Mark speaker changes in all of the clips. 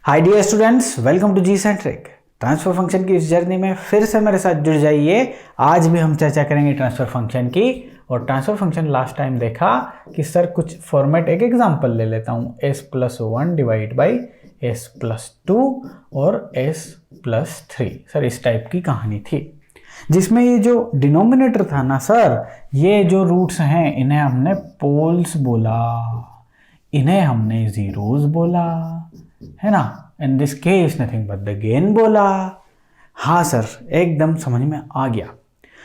Speaker 1: Hi dear students, welcome to G Centric. Transfer function की इस journey में फिर से मेरे साथ जुड़ जाइए। आज भी हम चर्चा करेंगे ट्रांसफर फंक्शन की। और ट्रांसफर फंक्शन लास्ट टाइम देखा कि सर कुछ फॉर्मेट, एक एग्जांपल ले लेता हूँ, s+1 डिवाइड बाई s+2 और s+3। सर इस टाइप की कहानी थी जिसमें ये जो डिनोमिनेटर था ना सर, ये जो रूट्स हैं इन्हें हमने पोल्स बोला, इन्हें हमने जीरोस बोला, है ना। In this case nothing but the gain बोला। हाँ सर, एकदम समझ में आ गया।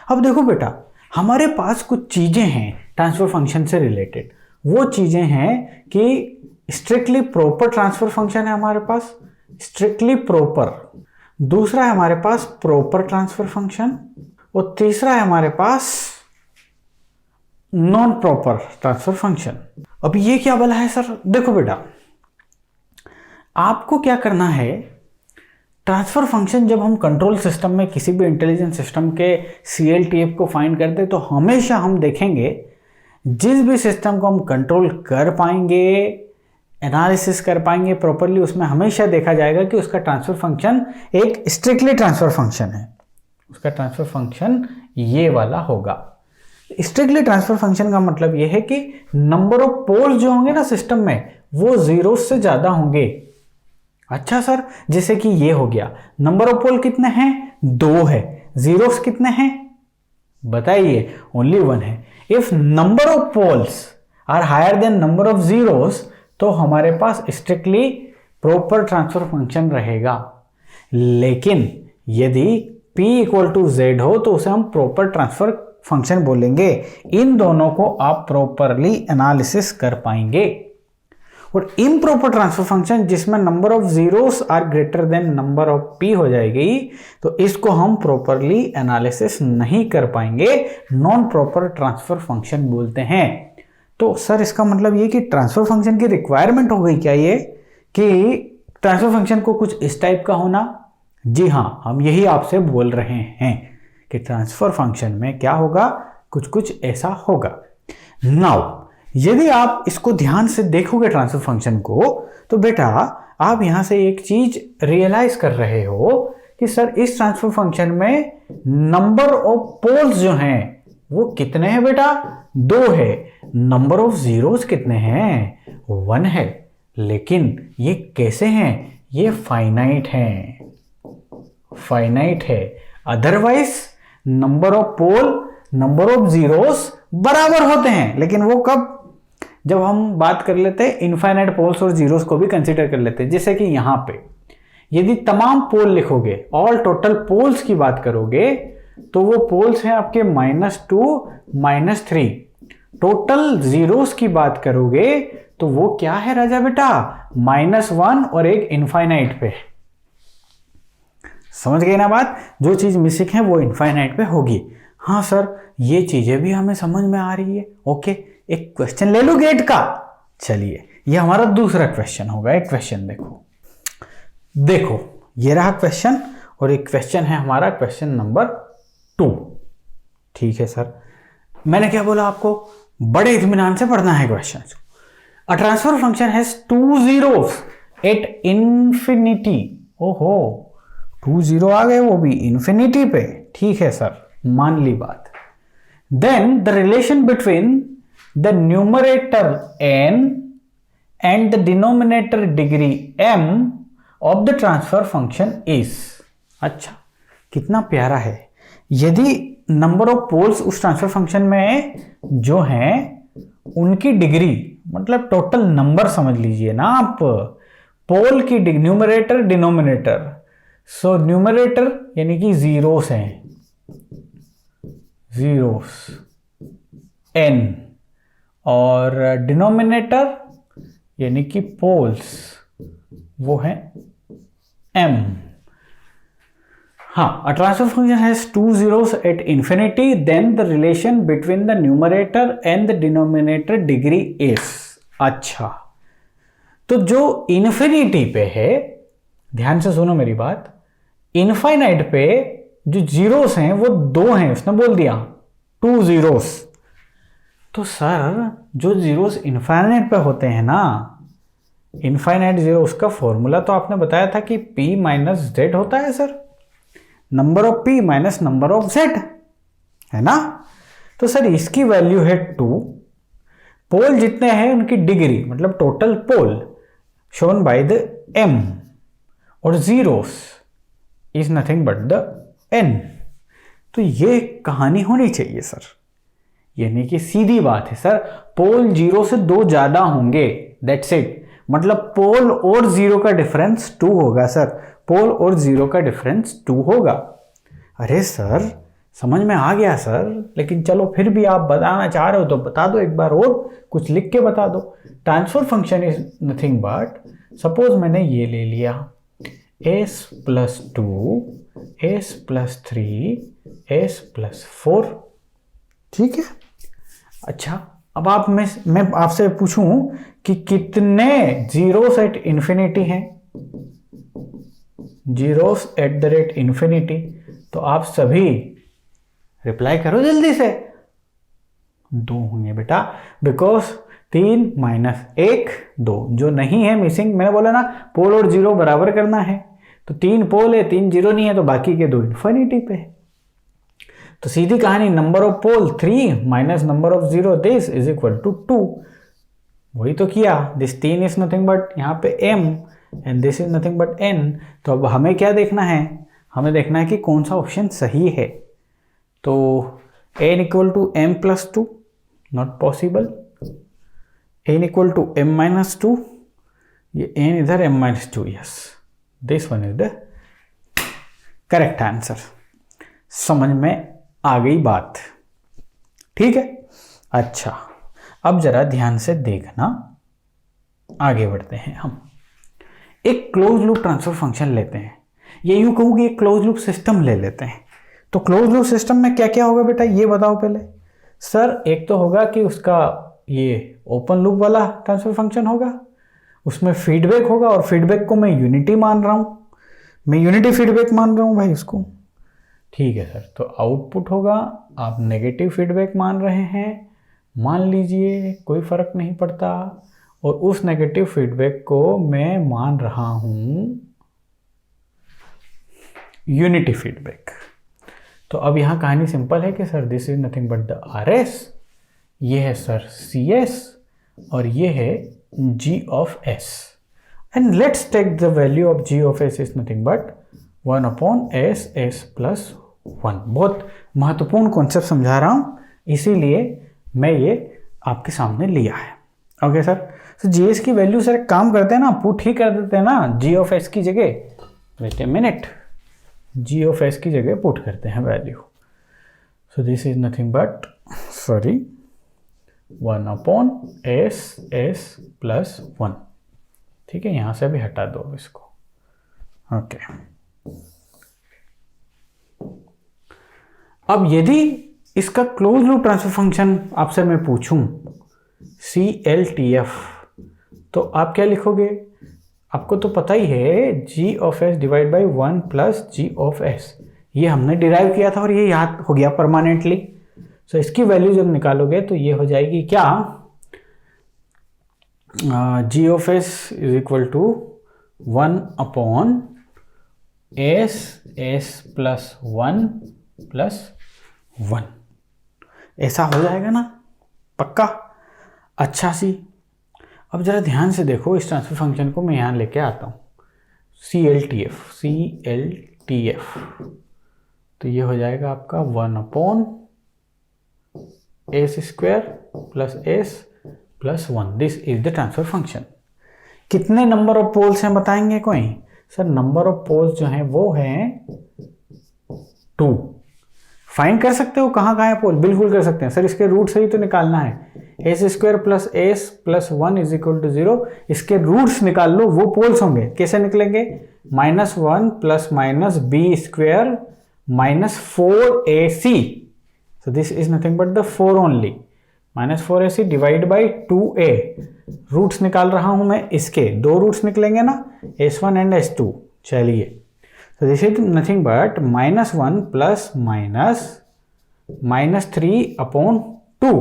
Speaker 1: अब देखो बेटा, हमारे पास कुछ चीजें हैं ट्रांसफर फंक्शन से रिलेटेड। वो चीजें हैं कि स्ट्रिक्टली प्रॉपर ट्रांसफर फंक्शन है हमारे पास, स्ट्रिक्टली प्रॉपर। दूसरा है हमारे पास प्रॉपर ट्रांसफर फंक्शन, और तीसरा है हमारे पास नॉन प्रॉपर ट्रांसफर फंक्शन। अब ये क्या बोला है सर? देखो बेटा, आपको क्या करना है, ट्रांसफर फंक्शन जब हम कंट्रोल सिस्टम में किसी भी इंटेलिजेंट सिस्टम के CLTF को फाइंड करते हैं तो हमेशा हम देखेंगे जिस भी सिस्टम को हम कंट्रोल कर पाएंगे, एनालिसिस कर पाएंगे प्रॉपरली, उसमें हमेशा देखा जाएगा कि उसका ट्रांसफर फंक्शन एक स्ट्रिक्टली ट्रांसफर फंक्शन है। उसका ट्रांसफर फंक्शन ये वाला होगा। स्ट्रिक्टली ट्रांसफर फंक्शन का मतलब ये है कि नंबर ऑफ पोल्स जो होंगे ना सिस्टम में, वो जीरो से ज्यादा होंगे। अच्छा सर, जैसे कि ये हो गया, नंबर ऑफ पोल कितने हैं? 2 है। जीरोस कितने हैं बताइए? ओनली 1 है। If number of poles are higher than number of zeros, तो हमारे पास स्ट्रिक्टली प्रॉपर ट्रांसफर फंक्शन रहेगा। लेकिन यदि P = Z हो तो उसे हम प्रॉपर ट्रांसफर फंक्शन बोलेंगे। इन दोनों को आप प्रॉपरली एनालिसिस कर पाएंगे। और इम्प्रॉपर ट्रांसफर फंक्शन जिसमें number of zeros are greater than number of P हो जाएगी, तो इसको हम प्रॉपरली एनालिसिस नहीं कर पाएंगे, नॉन प्रॉपर ट्रांसफर फंक्शन बोलते हैं। तो सर इसका मतलब ये कि ट्रांसफर फंक्शन की रिक्वायरमेंट हो गई क्या ये, कि ट्रांसफर फंक्शन को कुछ इस टाइप का होना? जी हाँ, हम यही आपसे बोल रहे हैं कि ट्रांसफर फंक्शन में क्या होगा, कुछ कुछ ऐसा होगा। नाउ यदि आप इसको ध्यान से देखोगे ट्रांसफर फंक्शन को, तो बेटा आप यहां से एक चीज रियलाइज कर रहे हो कि सर इस ट्रांसफर फंक्शन में नंबर ऑफ पोल्स जो हैं वो कितने हैं बेटा? 2 है। नंबर ऑफ जीरोस कितने हैं? 1 है। लेकिन ये कैसे हैं? ये फाइनाइट हैं, फाइनाइट है। Otherwise number of pole, number of zeros बराबर होते हैं। लेकिन वो कब? जब हम बात कर लेते हैं इनफाइनाइट पोल्स और जीरोस को भी कंसीडर कर लेते हैं। जैसे कि यहां पे यदि तमाम पोल लिखोगे, ऑल टोटल पोल्स की बात करोगे, तो वो पोल्स हैं आपके -2, -3। टोटल जीरोस की बात करोगे तो वो क्या है राजा बेटा? -1 और एक इनफाइनाइट पे। समझ गए ना बात? जो चीज मिसिंग है वो इनफाइनाइट पे होगी। हाँ सर, ये चीजें भी हमें समझ में आ रही है। ओके, एक क्वेश्चन ले लो गेट का। चलिए, ये हमारा दूसरा क्वेश्चन होगा। एक क्वेश्चन देखो, ये रहा क्वेश्चन, और एक क्वेश्चन है हमारा क्वेश्चन नंबर 2। ठीक है सर, मैंने क्या बोला आपको? बड़े इत्मीनान से पढ़ना है question. A transfer function has 2 zeros at infinity. ओहो, 2 0 आ गए, वो भी इन्फिनिटी पे। ठीक है सर, मान ली बात। Then the relation between the numerator n and the denominator degree m of the transfer function is। अच्छा, कितना प्यारा है। यदि नंबर ऑफ पोल्स उस ट्रांसफर फंक्शन में जो हैं उनकी डिग्री, मतलब टोटल नंबर समझ लीजिए ना आप, पोल की न्यूमरेटर डिनोमिनेटर। सो न्यूमरेटर यानी कि जीरोस हैं, जीरोस n, और डिनोमिनेटर यानी कि पोल्स वो है m। हाँ, a transfer function has 2 zeros at infinity, then the relation between the numerator and the denominator degree is. अच्छा, तो जो इन्फिनिटी पे है, ध्यान से सुनो मेरी बात, इनफाइनाइट पे जो जीरोस हैं वो 2 हैं, उसने बोल दिया 2 zeros। तो सर जो जीरोस इनफाइनाइट पे होते हैं ना, इनफाइनाइट जीरो, उसका फॉर्मूला तो आपने बताया था कि p माइनस जेड होता है sir, number of p minus number of z, है ना। तो सर इसकी वैल्यू है 2, पोल जितने हैं उनकी डिग्री मतलब total pole shown by the m, और zeros is nothing but the n। तो ये कहानी होनी चाहिए सर, यानी कि सीधी बात है सर, पोल जीरो से 2 ज्यादा होंगे, दैट्स इट। मतलब पोल और जीरो का डिफरेंस 2 होगा सर, पोल और जीरो का डिफरेंस 2 होगा। अरे सर समझ में आ गया सर, लेकिन चलो फिर भी आप बताना चाह रहे हो तो बता दो एक बार, और कुछ लिख के बता दो। Transfer function is nothing but, suppose मैंने ये ले लिया s plus 2, s plus 3, s plus 4, ठीक है। अच्छा अब मैं आपसे पूछूं कि कितने जीरोस एट इंफिनिटी हैं, zeros at the rate infinity, तो आप सभी रिप्लाई करो जल्दी से। 2 होंगे बेटा, बिकॉज 3 माइनस 1 2, जो नहीं है मिसिंग, मैंने बोला ना पोल और जीरो बराबर करना है, तो 3 पोल है 3 जीरो नहीं है, तो बाकी के 2 इंफिनिटी पे है। तो सीधी कहानी, number of pole 3 minus number of zero this is equal to 2। वही तो किया, दिस 3 इज नथिंग बट यहाँ पे m and this is nothing but n। तो अब हमें क्या देखना है, हमें देखना है कि कौन सा ऑप्शन सही है। तो n equal to m plus 2 not possible, n equal to m minus 2, ये n इधर m minus 2, yes this one is the correct answer. समझ में आ गई बात, ठीक है। अच्छा अब जरा ध्यान से देखना, आगे बढ़ते हैं हम। एक क्लोज लूप ट्रांसफर फंक्शन लेते हैं, ये यूं कहूँ कि एक क्लोज लूप सिस्टम ले लेते हैं। तो क्लोज लूप सिस्टम में क्या क्या होगा बेटा, ये बताओ पहले। सर एक तो होगा कि उसका ये ओपन लूप वाला ट्रांसफर फंक्शन होगा, उसमें फीडबैक होगा, और फीडबैक को मैं यूनिटी मान रहा हूँ, मैं यूनिटी फीडबैक मान रहा हूँ भाई इसको, ठीक है सर। तो आउटपुट होगा, आप नेगेटिव फीडबैक मान रहे हैं, मान लीजिए कोई फर्क नहीं पड़ता, और उस नेगेटिव फीडबैक को मैं मान रहा हूं यूनिटी फीडबैक। तो अब यहां कहानी सिंपल है कि sir this is nothing but the RS, ये है सर CS, और ये है G of S, and let's take the value of G of S is nothing but 1 upon S plus 1। बहुत महत्वपूर्ण कॉन्सेप्ट समझा रहा हूं, इसीलिए मैं ये आपके सामने लिया है। ओके सर, तो GS की वैल्यू सर एक काम करते हैं ना, पुट ही कर देते हैं ना G ऑफ S की जगह, wait a minute, G of S की जगह पुट करते हैं value. So this is nothing but 1 upon S plus 1, ठीक है। यहां से भी हटा दो इसको, ओके। अब यदि इसका क्लोज लूप ट्रांसफर फंक्शन आपसे मैं पूछूं CLTF, तो आप क्या लिखोगे, आपको तो पता ही है G of S divide by 1 plus G of S, ये हमने डिराइव किया था और ये याद हो गया परमानेंटली। सो इसकी वैल्यू जब निकालोगे तो ये हो जाएगी क्या, G of S is equal to 1 upon S plus 1 plus 1, ऐसा हो जाएगा ना, पक्का। अच्छा सी, अब जरा ध्यान से देखो, इस ट्रांसफर फंक्शन को मैं यहां लेके आता हूं, CLTF, तो ये हो जाएगा आपका 1 upon S square plus S plus 1, this is the transfer function. कितने नंबर ऑफ पोल्स हैं बताएंगे कोई, सर नंबर ऑफ पोल्स जो हैं वो हैं 2। फाइंड कर सकते हो कहाँ है पोल, बिल्कुल कर सकते हैं सर, इसके रूट से ही तो निकालना है। S square plus S plus 1 is equal to 0, इसके रूट्स निकाल लो, वो पोल्स होंगे। कैसे निकलेंगे, -1 plus minus B square minus 4AC, so this is nothing but the 4 only, -4AC divide by 2A। Roots निकाल रहा हूं मैं, इसके 2 रूट्स निकलेंगे ना, S1 एंड S2। चलिए, so this is nothing but -1 plus -3 upon 2।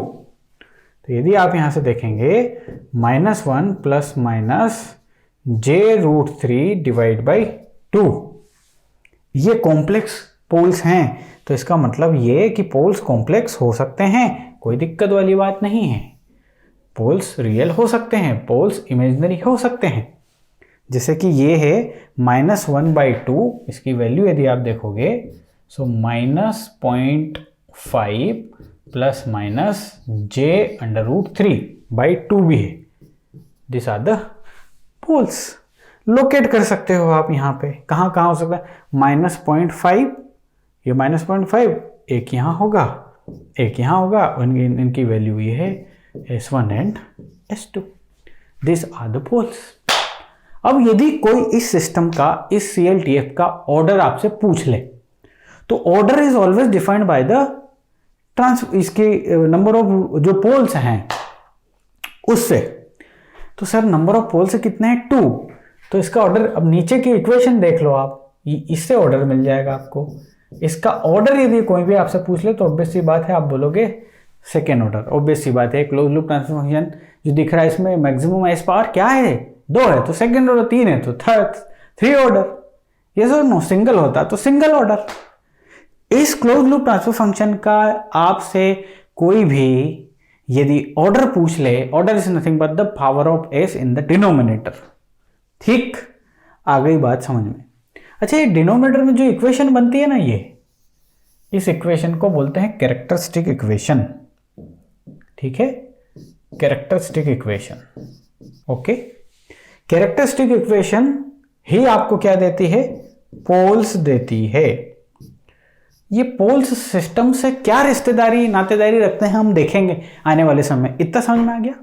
Speaker 1: तो यदि आप यहां से देखेंगे, -1 प्लस j√3 डिवाइड बाई 2। ये कॉम्प्लेक्स पोल्स हैं, तो इसका मतलब ये कि पोल्स कॉम्प्लेक्स हो सकते हैं, कोई दिक्कत वाली बात नहीं है। पोल्स रियल हो सकते हैं, पोल्स इमेजिनरी हो सकते हैं। जैसे कि ये है -1/2, इसकी वैल्यू यदि आप देखोगे सो -0.5 प्लस माइनस j√3/2 भी है। This are the poles. Locate कर सकते हो आप यहाँ पे, कहाँ कहाँ हो सकता है, -0.5, ये -0.5, एक यहाँ होगा, एक यहाँ होगा, इनकी वैल्यू ये है S1 and S2। This are the poles. अब यदि कोई इस सिस्टम का, इस CLTF का ऑर्डर आपसे पूछ ले, तो order is always defined by the इसके नंबर ऑफ जो पोल्स हैं उससे। तो सर नंबर ऑफ पोल्स कितने हैं, 2, तो इसका ऑर्डर, अब नीचे की इक्वेशन देख लो आप, इससे ऑर्डर मिल जाएगा आपको। इसका ऑर्डर यदि कोई भी आपसे पूछ ले तो ऑब्वियस सी बात है आप बोलोगे सेकेंड ऑर्डर। ऑब्वियस सी बात है, क्लोज लूप ट्रांसफर फंक्शन जो दिख रहा है इसमें मैक्सिमम एस पावर क्या है, 2 है तो सेकेंड ऑर्डर, 3 है तो थर्ड, 3 ऑर्डर। ये सर नो, सिंगल होता तो सिंगल ऑर्डर। इस क्लोज लूप ट्रांसफर फंक्शन का आपसे कोई भी यदि ऑर्डर पूछ ले, order is nothing but the power of S in the denominator. ठीक, आ गई बात समझ में। अच्छा, ये डिनोमिनेटर में जो इक्वेशन बनती है ना, ये इस इक्वेशन को बोलते हैं कैरेक्टरिस्टिक इक्वेशन। ठीक है, characteristic equation. Okay, characteristic equation ही आपको क्या देती है, पोल्स देती है। ये पोल्स सिस्टम से क्या रिश्तेदारी नातेदारी रखते हैं हम देखेंगे आने वाले समय। इतना समझ में आ गया।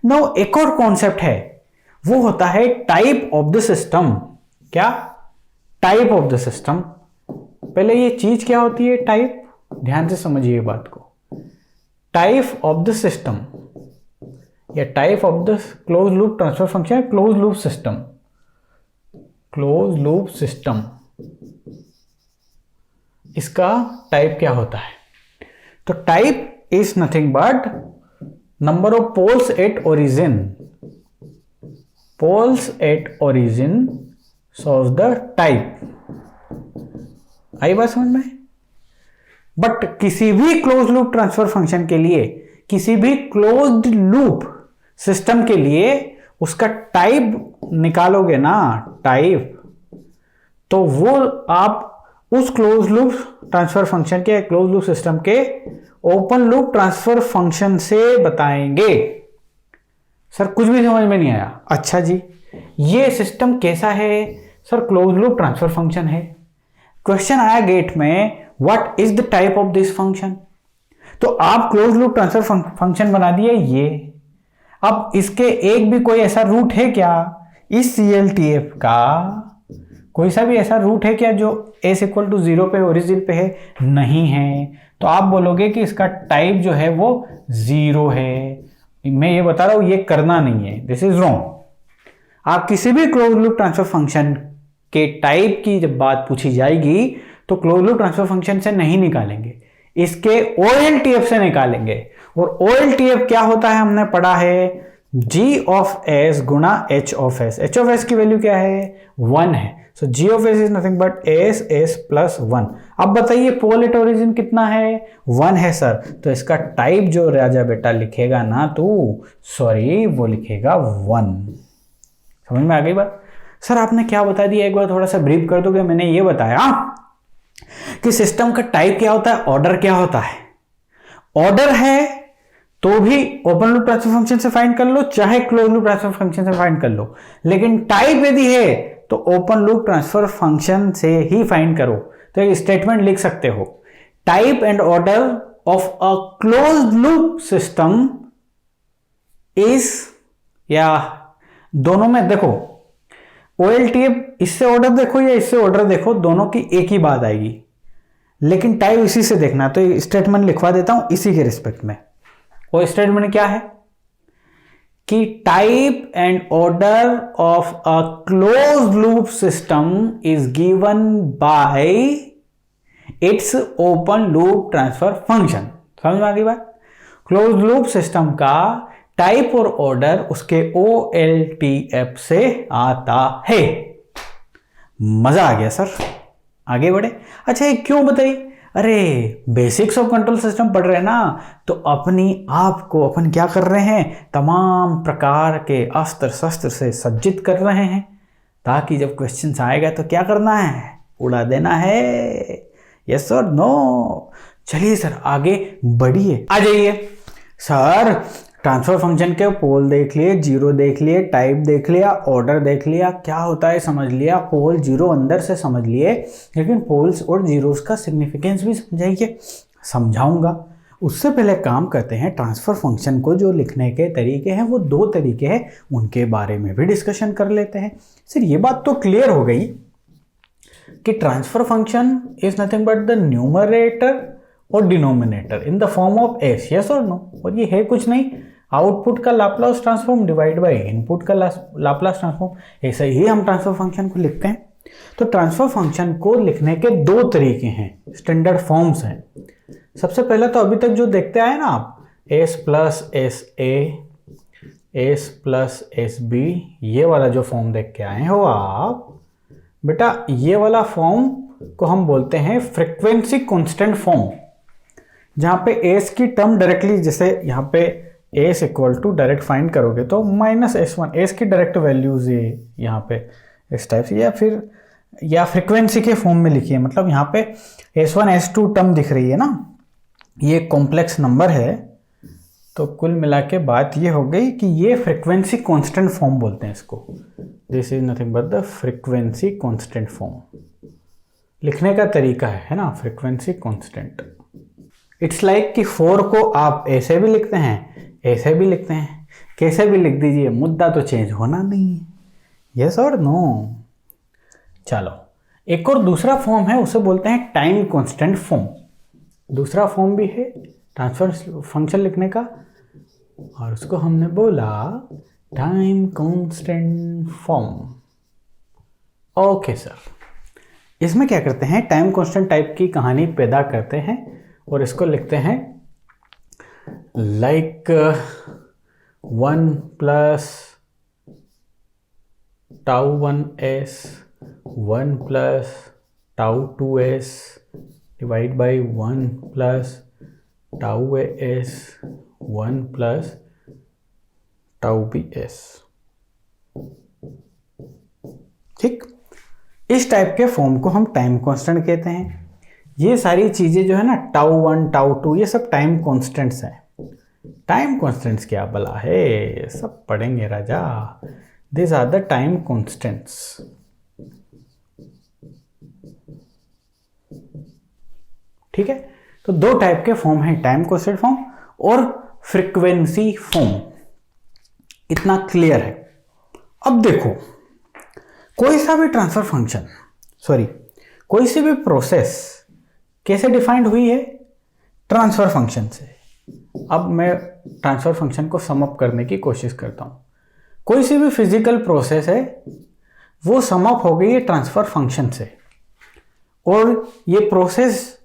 Speaker 1: नो, एक और कॉन्सेप्ट है, वो होता है टाइप ऑफ द सिस्टम। क्या, टाइप ऑफ द सिस्टम। पहले ये चीज क्या होती है टाइप, ध्यान से समझिए बात को। टाइप ऑफ द सिस्टम या type of the close loop transfer function, close loop system. Close loop system, इसका टाइप क्या होता है, तो type is nothing but number of poles at origin. Poles at origin solve the type. आई बात समझ में। बट किसी भी क्लोज लूप ट्रांसफर फंक्शन के लिए, किसी भी क्लोज्ड लूप सिस्टम के लिए उसका टाइप निकालोगे ना, टाइप, तो वो आप उस क्लोज लूप ट्रांसफर फंक्शन के, क्लोज लूप सिस्टम के ओपन लूप ट्रांसफर फंक्शन से बताएंगे। सर कुछ भी समझ में नहीं आया। अच्छा जी, ये सिस्टम कैसा है, sir close loop transfer function है। क्वेश्चन आया गेट में, what is the type of this function, तो आप क्लोज लूप ट्रांसफर फंक्शन बना दिए ये। अब इसके एक भी कोई ऐसा रूट है क्या, इस CLTF का कोई सा भी ऐसा रूट है क्या जो s = 0 पे ओरिजिन पे है, नहीं है। तो आप बोलोगे कि इसका टाइप जो है वो 0 है। मैं ये बता रहा हूं, ये करना नहीं है, दिस इज रॉन्ग। आप किसी भी क्लोज लूप ट्रांसफर फंक्शन के टाइप की जब बात पूछी जाएगी तो क्लोज लूप ट्रांसफर फंक्शन से नहीं निकालेंगे, इसके OLTF से निकालेंगे। और OLTF क्या होता है, हमने पढ़ा है G ऑफ S गुणा H of S। H of S की वैल्यू क्या है, 1 है। सो G of S is nothing but S plus 1। अब बताइए पोल एट ओरिजिन कितना है, 1 है सर। तो इसका टाइप जो राजा बेटा लिखेगा ना तू, सॉरी वो लिखेगा 1। समझ में आ गई बात। सर आपने क्या बता दिया, एक बार थोड़ा सा ब्रीफ कर दोगे। मैंने ये बताया कि सिस्टम का टाइप क्या होता है, ऑर्डर क्या होता है। ऑर्डर है तो भी ओपन लूप ट्रांसफर फंक्शन से फाइंड कर लो, चाहे क्लोज लूप ट्रांसफर फंक्शन से फाइंड कर लो। लेकिन टाइप यदि है तो ओपन लूप ट्रांसफर फंक्शन से ही फाइंड करो। तो एक स्टेटमेंट लिख सकते हो, type and order of a closed loop system is, या दोनों में देखो OLTF, इससे ऑर्डर देखो या इससे ऑर्डर देखो, दोनों की एक ही बात आएगी। लेकिन टाइप इसी से देखना, तो स्टेटमेंट लिखवा देता हूं इसी के रिस्पेक्ट में। वो स्टेटमेंट क्या है कि type and order of a closed loop system is given by it's open loop transfer function. समझ में आ गई बात। क्लोज्ड लूप सिस्टम का टाइप और ऑर्डर उसके OLTF से आता है। मजा आ गया सर, आगे बढ़े। अच्छा ये क्यों बताइए? अरे बेसिक्स ऑफ कंट्रोल सिस्टम पढ़ रहे हैं ना, तो अपनी आप को अपन क्या कर रहे हैं, तमाम प्रकार के अस्त्र शस्त्र से सज्जित कर रहे हैं, ताकि जब क्वेश्चन आएगा तो क्या करना है, उड़ा देना है। यस और नो? चलिए सर आगे बढ़िए, आ जाइए। सर ट्रांसफर फंक्शन के पोल देख लिए, जीरो देख लिए, टाइप देख लिया, ऑर्डर देख लिया, क्या होता है समझ लिया, पोल जीरो अंदर से समझ लिए, लेकिन पोल्स और जीरोस का सिग्निफिकेंस भी समझाइए। समझाऊंगा, उससे पहले काम करते हैं, ट्रांसफर फंक्शन को जो लिखने के तरीके हैं वो दो तरीके हैं, उनके बारे में भी डिस्कशन कर लेते हैं। सर ये बात तो क्लियर हो गई कि transfer function is nothing but the numerator और denominator in the form of s, yes और नो? और ये है कुछ नहीं, आउटपुट का Laplace transform divide by input का लाप्लास ट्रांसफॉर्म। ऐसा ही हम ट्रांसफर फंक्शन को लिखते हैं। तो ट्रांसफर फंक्शन को लिखने के दो तरीके हैं, स्टैंडर्ड फॉर्म्स हैं। सबसे पहले तो अभी तक जो देखते आए ना आप, S plus S A, S plus S B, ये वाला जो फॉर्म देख के आए हो आप बेटा, ये वाला फॉर्म को हम बोलते हैं फ्रीक्वेंसी कांस्टेंट फॉर्म, जहां पे एस की टर्म डायरेक्टली, जैसे यहाँ पे S equal to direct find करोगे तो -s1, एस की डायरेक्ट वैल्यूज ये यहाँ पे इस टाइप से, या फिर या फ्रीक्वेंसी के फॉर्म में लिखिए, मतलब यहाँ पे s1 s2 टर्म दिख रही है ना, ये कॉम्प्लेक्स नंबर है। तो कुल मिला के बात ये हो गई कि ये फ्रीक्वेंसी कांस्टेंट फॉर्म बोलते हैं इसको। This is nothing but the frequency constant form. लिखने का तरीका है ना, फ्रीक्वेंसी कांस्टेंट। इट्स लाइक कि 4 को आप ऐसे भी लिखते हैं, ऐसे भी लिखते हैं, कैसे भी लिख दीजिए, मुद्दा तो चेंज होना नहीं है। यस और नो? चलो एक और दूसरा फॉर्म है, उसे बोलते हैं टाइम कांस्टेंट फॉर्म। दूसरा फॉर्म भी है ट्रांसफर फंक्शन लिखने का, और उसको हमने बोला time constant form. Okay sir, इसमें क्या करते हैं, टाइम कांस्टेंट टाइप की कहानी पैदा करते हैं और इसको लिखते हैं like 1 plus tau 1s 1 plus tau 2s divide by 1 plus tau as 1 plus tau bs। ठीक, इस टाइप के फॉर्म को हम टाइम कांस्टेंट कहते हैं। ये सारी चीजें जो है ना, टाउ 1 टाउ 2, ये सब टाइम कांस्टेंट्स हैं। टाइम कांस्टेंट्स क्या भला है, सब पढ़ेंगे राजा। This are the time constants. ठीक है, तो दो टाइप के फॉर्म हैं, टाइम कांस्टेंट फॉर्म और फ्रीक्वेंसी फॉर्म। इतना क्लियर है। अब देखो, कोई सा भी ट्रांसफर फंक्शन, कोई सी भी प्रोसेस कैसे डिफाइंड हुई है, ट्रांसफर फंक्शन से। अब मैं ट्रांसफर फंक्शन को सम अप करने की कोशिश करता हूं। कोई सी भी फिजिकल प्रोसेस है वो सम अप हो गई है ट्रांसफर फंक्शन से, और ये प्रोसेस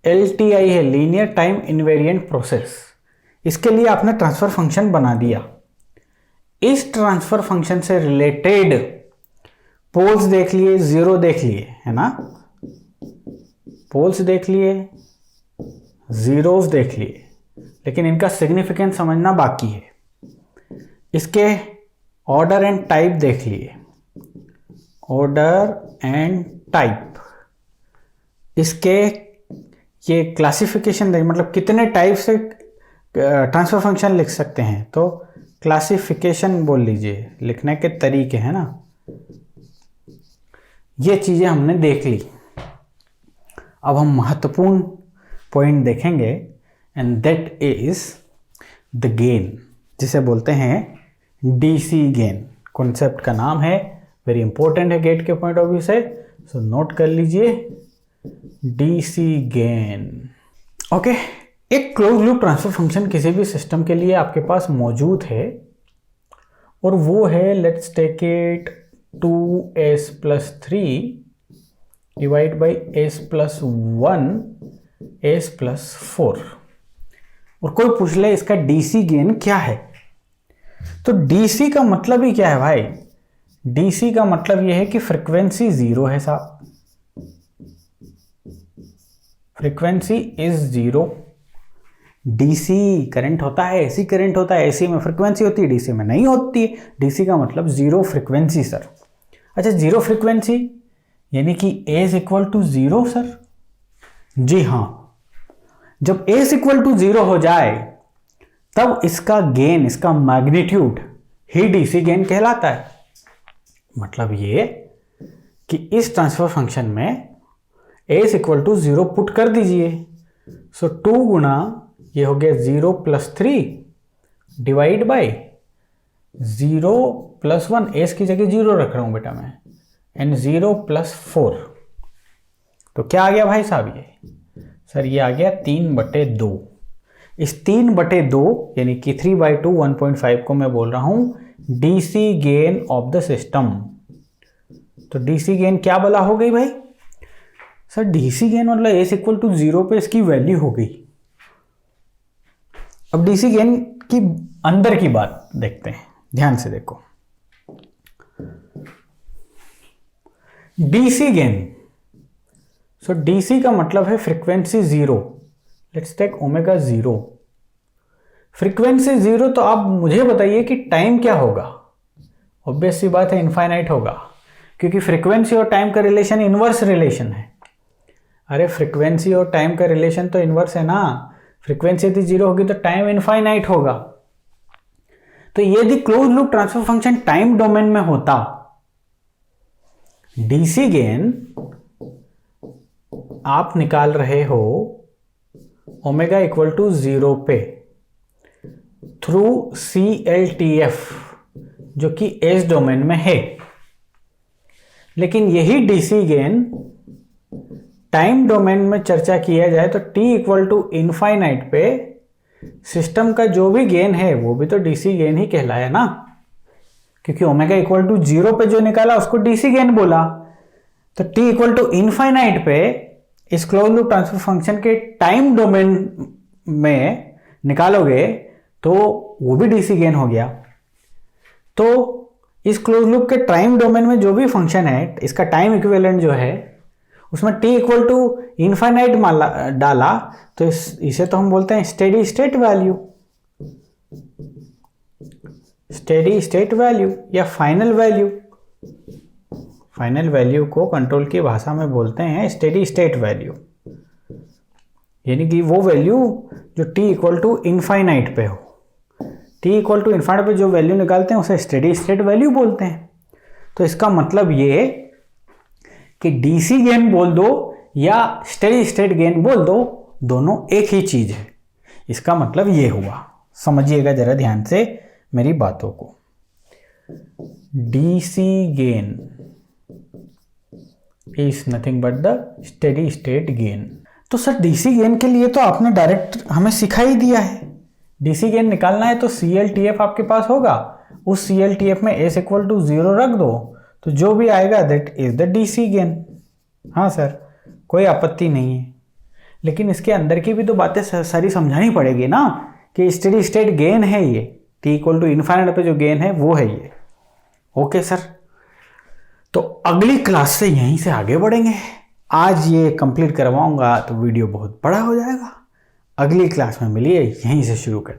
Speaker 1: LTI है, लीनियर टाइम इनवेरिएंट प्रोसेस। इसके लिए आपने ट्रांसफर फंक्शन बना दिया। इस ट्रांसफर फंक्शन से रिलेटेड पोल्स देख लिए, जीरो देख लिए, है ना, पोल्स देख लिए, जीरोस देख लिए, लेकिन इनका सिग्निफिकेंस समझना बाकी है। इसके ऑर्डर एंड टाइप देख लिए, ऑर्डर एंड टाइप, इसके ये क्लासिफिकेशन देख, मतलब कितने टाइप से ट्रांसफर फंक्शन लिख सकते हैं, तो क्लासिफिकेशन बोल लीजिए, लिखने के तरीके हैं ना, ये चीजें हमने देख ली। अब हम महत्वपूर्ण पॉइंट देखेंगे, and that is the gain, जिसे बोलते हैं डीसी गेन। कॉन्सेप्ट का नाम है, वेरी इंपॉर्टेंट है गेट के पॉइंट ऑफ व्यू से, सो नोट कर लीजिए, डीसी गेन। ओके, एक क्लोज लूप ट्रांसफर फंक्शन किसी भी सिस्टम के लिए आपके पास मौजूद है, और वो है, let's take it 2s plus 3 divide by s plus 1 s plus 4। और कोई पूछ ले इसका डीसी गेन क्या है, तो डीसी का मतलब ही क्या है भाई? डीसी का मतलब यह है कि फ्रीक्वेंसी 0 है साहब, फ्रीक्वेंसी इज 0। डीसी करंट होता है, एसी करंट होता है, एसी में फ्रीक्वेंसी होती है, डीसी में नहीं होती है। डीसी का मतलब 0 फ्रीक्वेंसी सर। अच्छा 0 फ्रीक्वेंसी यानी कि A is equal to 0 sir? जी हाँ, जब A इज इक्वल टू 0 हो जाए तब इसका गेन, इसका मैग्नीट्यूड ही डीसी गेन कहलाता है। मतलब ये कि इस ट्रांसफर फंक्शन में A is equal to 0 put कर दीजिए। सो 2 गुना ये हो गया 0 plus 3 divide by 0 plus 1, S की जगह 0 रख रहा हूं बेटा मैं, एंड 0 प्लस 4। तो क्या आ गया भाई साहब? ये सर ये आ गया 3/2। इस 3/2 यानी कि 3/2 1.5 को मैं बोल रहा हूं DC gain of the system. तो डीसी गेन क्या बोला हो गई भाई? सर डीसी गेन मतलब एस इक्वल टू 0 पे इसकी वैल्यू हो गई। अब डीसी गेन की अंदर की बात देखते हैं, ध्यान से देखो। डीसी गेन, सो डीसी का मतलब है frequency 0। Let's take omega 0। Frequency 0, तो आप मुझे बताइए कि टाइम क्या होगा? ऑब्वियस सी बात है, इनफाइनाइट होगा, क्योंकि फ्रीक्वेंसी और टाइम का रिलेशन इनवर्स रिलेशन है। अरे फ्रीक्वेंसी और टाइम का रिलेशन तो इनवर्स है ना। फ्रीक्वेंसी यदि 0 होगी तो टाइम इनफाइनाइट होगा। तो यदि close loop transfer function time domain में होता, डीसी गेन आप निकाल रहे हो ओमेगा इक्वल टू 0 पे थ्रू CLTF जो कि एस डोमेन में है। लेकिन यही डीसी गेन टाइम डोमेन में चर्चा किया जाए तो t इक्वल टू इनफाइनाइट पे सिस्टम का जो भी गेन है वो भी तो डीसी गेन ही कहलाया ना, क्योंकि ओमेगा इक्वल टू 0 पे जो निकाला उसको डीसी गेन बोला। तो t इक्वल टू इनफाइनाइट पे इस क्लोज लूप ट्रांसफर फंक्शन के टाइम डोमेन में निकालोगे तो वो भी डीसी गेन हो गया। तो इस क्लोज लूप के टाइम डोमेन में जो भी फंक्शन है, इसका टाइम इक्विवेलेंट जो है उसमें t इक्वल टू इनफाइनाइट डाला तो इसे तो हम बोलते हैं steady state value, steady state value या फाइनल वैल्यू। फाइनल वैल्यू को कंट्रोल की भाषा में बोलते हैं स्टेडी स्टेट वैल्यू, यानी कि वो वैल्यू जो t इक्वल टू इनफाइनाइट पे हो। t इक्वल टू इनफाइनाइट पे जो वैल्यू निकालते हैं उसे स्टेडी स्टेट वैल्यू बोलते हैं। तो इसका मतलब ये कि डीसी गेन बोल दो या स्टेडी स्टेट गेन बोल दो, दोनों एक ही चीज है। इसका मतलब ये हुआ, समझिएगा जरा ध्यान से मेरी बातों को। DC gain is nothing but the steady state gain. तो सर डीसी गेन के लिए तो आपने डायरेक्ट हमें सिखा ही दिया है। डीसी गेन निकालना है तो CLTF आपके पास होगा, उस CLTF में S इक्वल टू 0 रख दो तो जो भी आएगा that is the DC gain. हाँ सर, कोई आपत्ति नहीं है, लेकिन इसके अंदर की भी तो बातें सारी समझानी पड़ेगी ना कि स्टेडी स्टेट गेन है ये, t इक्वल टू इनफाइनाइट पे जो गेन है वो है ये। ओके सर, तो अगली क्लास से यहीं से आगे बढ़ेंगे। आज ये कंप्लीट करवाऊंगा तो वीडियो बहुत बड़ा हो जाएगा। अगली क्लास में मिलिए, यहीं से शुरू करते हैं।